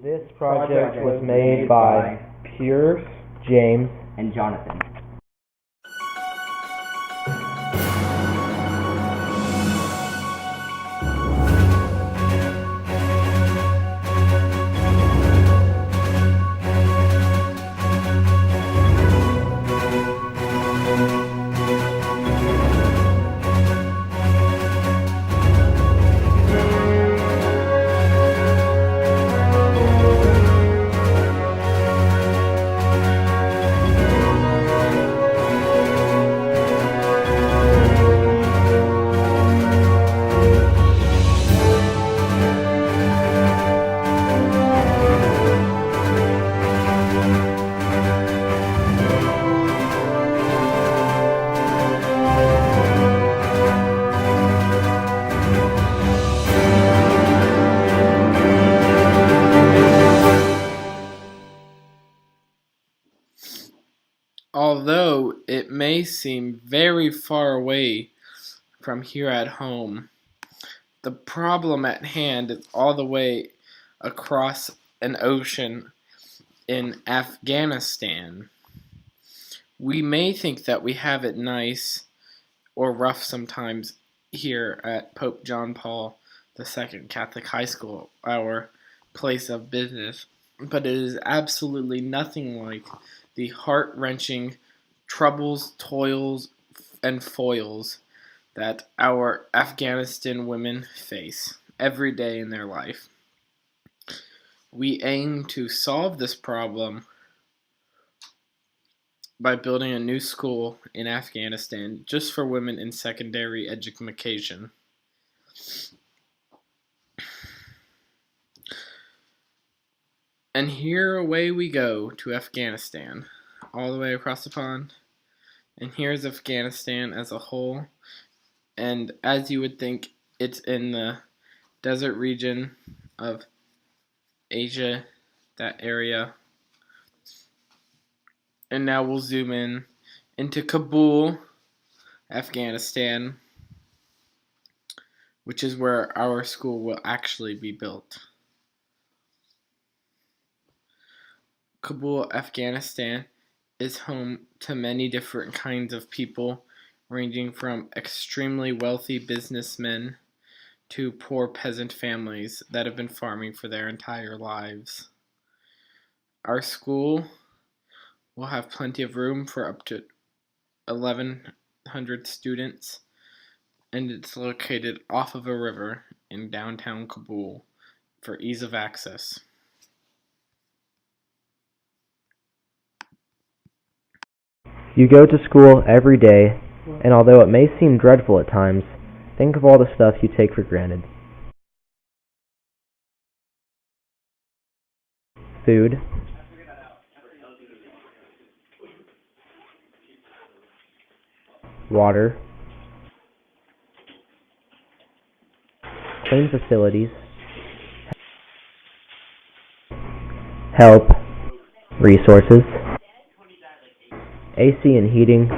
This project was made by Pierce, James, and Jonathan. Although it may seem very far away from here at home, the problem at hand is all the way across an ocean in Afghanistan. We may think that we have it nice or rough sometimes here at Pope John Paul II Catholic High School, our place of business, but it is absolutely nothing like the heart-wrenching troubles, toils, and foils that our Afghanistan women face every day in their life. We aim to solve this problem by building a new school in Afghanistan just for women in secondary education. And here away we go to Afghanistan, all the way across the pond. And here's Afghanistan as a whole. And as you would think, it's in the desert region of Asia, that area. And now we'll zoom in into Kabul, Afghanistan, which is where our school will actually be built. Kabul, Afghanistan is home to many different kinds of people, ranging from extremely wealthy businessmen to poor peasant families that have been farming for their entire lives. Our school will have plenty of room for up to 1,100 students, and it's located off of a river in downtown Kabul for ease of access. You go to school every day, and although it may seem dreadful at times, think of all the stuff you take for granted. Food, water, clean facilities, help, resources, AC and heating,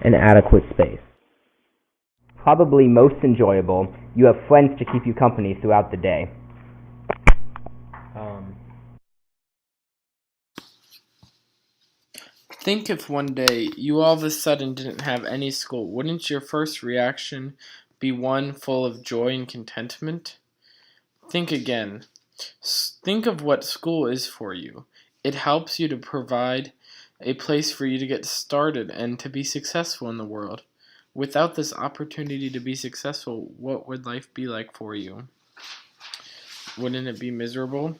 and adequate space. Probably most enjoyable, you have friends to keep you company throughout the day. Think if one day you all of a sudden didn't have any school, wouldn't your first reaction be one full of joy and contentment? Think again. Think of what school is for you. It helps you to provide a place for you to get started and to be successful in the world. Without this opportunity to be successful, what would life be like for you? Wouldn't it be miserable?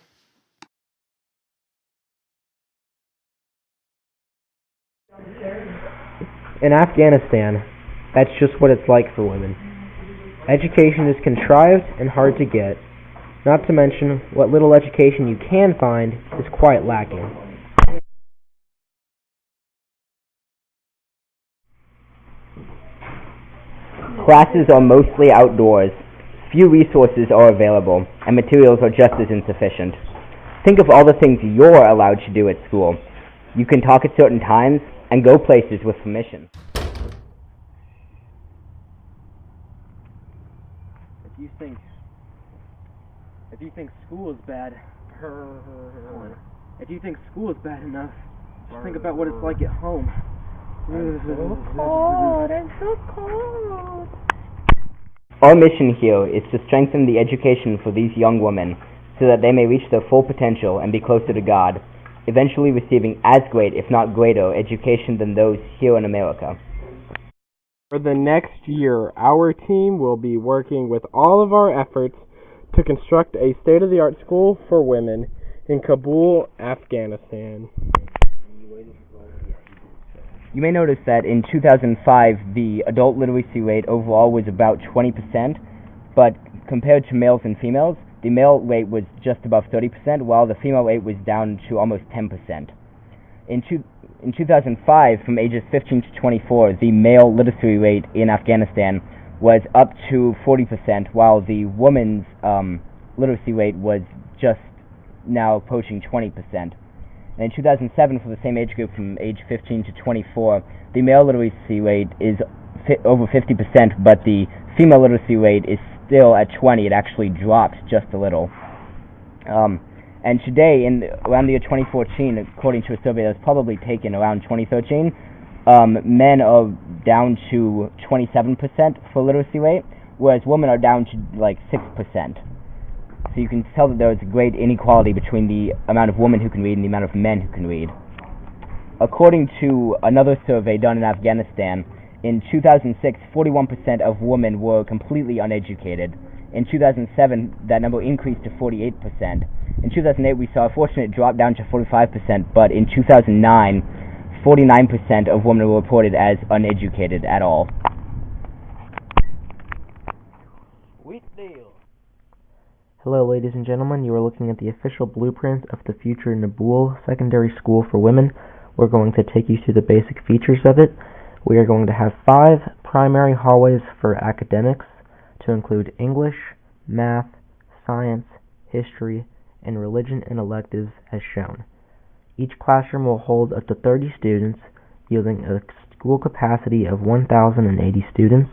In Afghanistan, that's just what it's like for women. Education is contrived and hard to get, not to mention what little education you can find is quite lacking. Classes are mostly outdoors. Few resources are available, and materials are just as insufficient. Think of all the things you're allowed to do at school. You can talk at certain times and go places with permission. If you think school is bad, if you think school is bad enough, just think about what it's like at home. I'm so cold. Our mission here is to strengthen the education for these young women so that they may reach their full potential and be closer to God, eventually receiving as great, if not greater, education than those here in America. For the next year, our team will be working with all of our efforts to construct a state-of-the-art school for women in Kabul, Afghanistan. You may notice that in 2005, the adult literacy rate overall was about 20%, but compared to males and females, the male rate was just above 30%, while the female rate was down to almost 10%. In 2005, from ages 15 to 24, the male literacy rate in Afghanistan was up to 40%, while the woman's literacy rate was just now approaching 20%. And in 2007, for the same age group from age 15 to 24, the male literacy rate is over 50%, but the female literacy rate is still at 20%. It actually dropped just a little. And today, around the year 2014, according to a survey that was probably taken around 2013, men are down to 27% for literacy rate, whereas women are down to like 6%. So you can tell that there is a great inequality between the amount of women who can read and the amount of men who can read. According to another survey done in Afghanistan, in 2006, 41% of women were completely uneducated. In 2007, that number increased to 48%. In 2008, we saw a fortunate drop down to 45%, but in 2009, 49% of women were reported as uneducated at all. Hello, ladies and gentlemen. You are looking at the official blueprint of the future Nabul Secondary School for Women. We're going to take you through the basic features of it. We are going to have 5 primary hallways for academics, to include English, math, science, history, and religion and electives as shown. Each classroom will hold up to 30 students, yielding a school capacity of 1,080 students.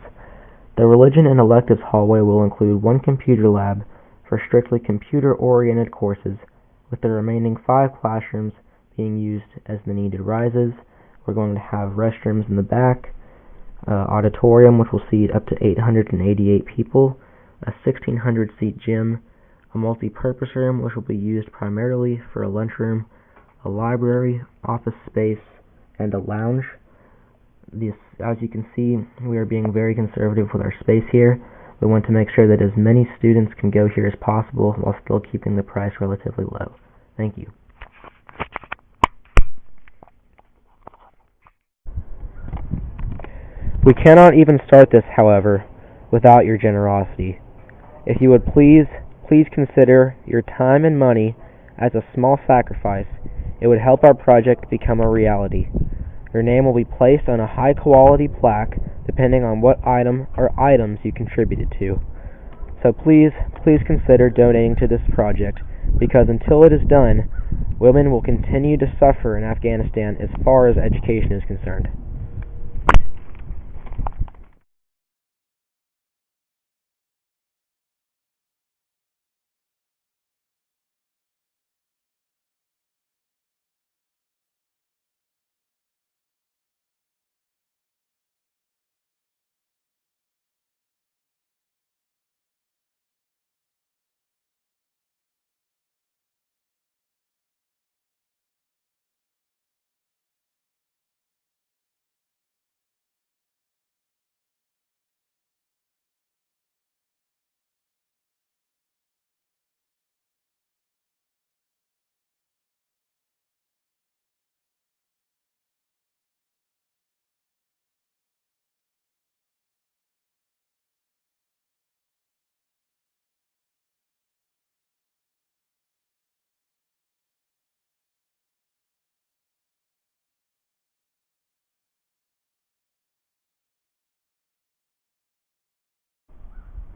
The religion and electives hallway will include 1 computer lab for strictly computer-oriented courses, with the remaining 5 classrooms being used as the need arises. We're going to have restrooms in the back, auditorium which will seat up to 888 people, a 1,600-seat gym, a multi-purpose room which will be used primarily for a lunchroom, a library, office space, and a lounge. As you can see, we are being very conservative with our space here. We want to make sure that as many students can go here as possible while still keeping the price relatively low. Thank you. We cannot even start this, however, without your generosity. If you would please consider your time and money as a small sacrifice. It would help our project become a reality. Your name will be placed on a high-quality plaque depending on what item or items you contributed to. So please consider donating to this project, because until it is done, women will continue to suffer in Afghanistan as far as education is concerned.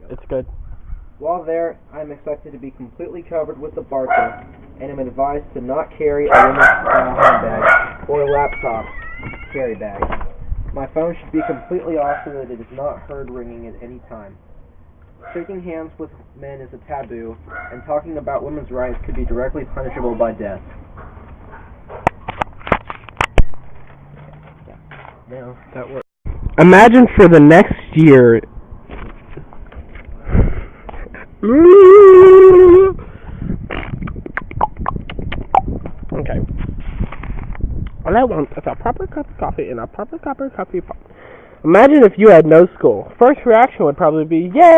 It's good. While there, I am expected to be completely covered with the barcode, and am advised to not carry a women's handbag or laptop carry bag. My phone should be completely off so that it is not heard ringing at any time. shaking hands with men is a taboo, and talking about women's rights could be directly punishable by death. No, that works. Imagine for the next year. Okay. All I want is a proper cup of coffee and a proper cup of coffee pot. Imagine if you had no school. First reaction would probably be, yay!